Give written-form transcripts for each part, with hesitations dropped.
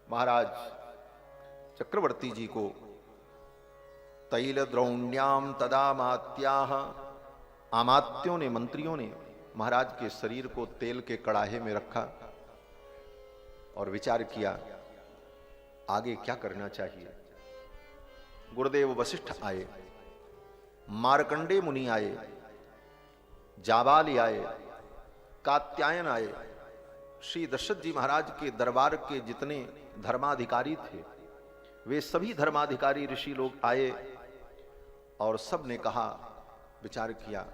महाराज चक्रवर्ती जी को तैल द्रौण्याम तदामात्याह, आमात्यों ने, मंत्रियों ने महाराज के शरीर को तेल के कड़ाहे में रखा और विचार किया आगे क्या करना चाहिए। गुरुदेव वशिष्ठ आए, मार्कंडे मुनि आए, जाबाली आए, कात्यायन आए, श्री दशरथ जी महाराज के दरबार के जितने धर्माधिकारी थे वे सभी धर्माधिकारी ऋषि लोग आए और सब ने कहा, विचार किया,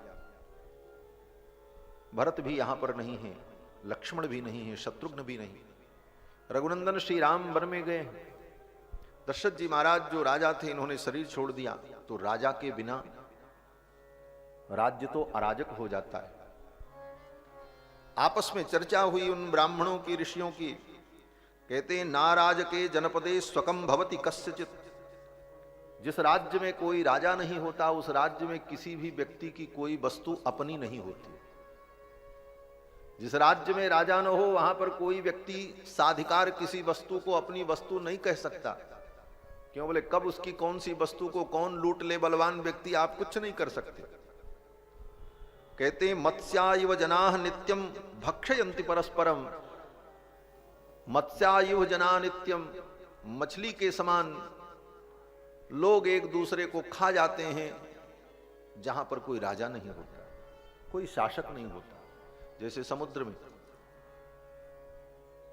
भरत भी यहां पर नहीं है, लक्ष्मण भी नहीं है, शत्रुघ्न भी नहीं, रघुनंदन श्री राम वन में गए। दशरथ जी महाराज जो राजा थे इन्होंने शरीर छोड़ दिया, तो राजा के बिना राज्य तो अराजक हो जाता है। आपस में चर्चा हुई उन ब्राह्मणों की, ऋषियों की। कहते हैं नाराज के जनपदे स्वकम भवति कस्यचित, जिस राज्य में कोई राजा नहीं होता उस राज्य में किसी भी व्यक्ति की कोई वस्तु अपनी नहीं होती। जिस राज्य में राजा न हो वहां पर कोई व्यक्ति साधिकार किसी वस्तु को अपनी वस्तु नहीं कह सकता। क्यों? बोले कब उसकी कौन सी वस्तु को कौन लूट ले बलवान व्यक्ति, आप कुछ नहीं कर सकते। कहते हैं मत्स्यायुव जनाः नित्यम भक्षयन्ति परस्परम, मत्स्यायुव जना नित्यम, मछली के समान लोग एक दूसरे को खा जाते हैं जहां पर कोई राजा नहीं होता, कोई शासक नहीं होता। जैसे समुद्र में,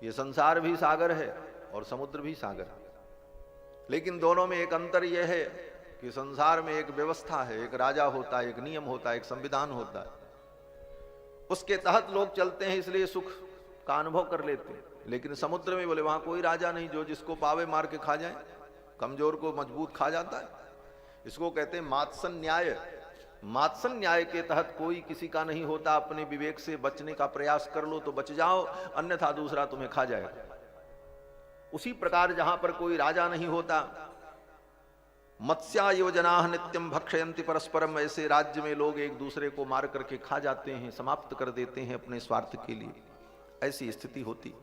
ये संसार भी सागर है और समुद्र भी सागर है, लेकिन दोनों में एक अंतर यह है कि संसार में एक व्यवस्था है, एक राजा होता है, एक नियम होता है, एक संविधान होता है, उसके तहत लोग चलते हैं, इसलिए सुख का अनुभव कर लेते हैं। लेकिन समुद्र में बोले वहां कोई राजा नहीं, जो जिसको पावे मार के खा जाए, कमजोर को मजबूत खा जाता है। इसको कहते हैं मात्सन न्याय। मात्सन न्याय के तहत कोई किसी का नहीं होता, अपने विवेक से बचने का प्रयास कर लो तो बच जाओ, अन्यथा दूसरा तुम्हें खा जाएगा। उसी प्रकार जहां पर कोई राजा नहीं होता, मत्स्यायुव जनाः नित्यम भक्षयन्ति परस्परम, ऐसे राज्य में लोग एक दूसरे को मार करके खा जाते हैं, समाप्त कर देते हैं अपने स्वार्थ के लिए। ऐसी स्थिति होती।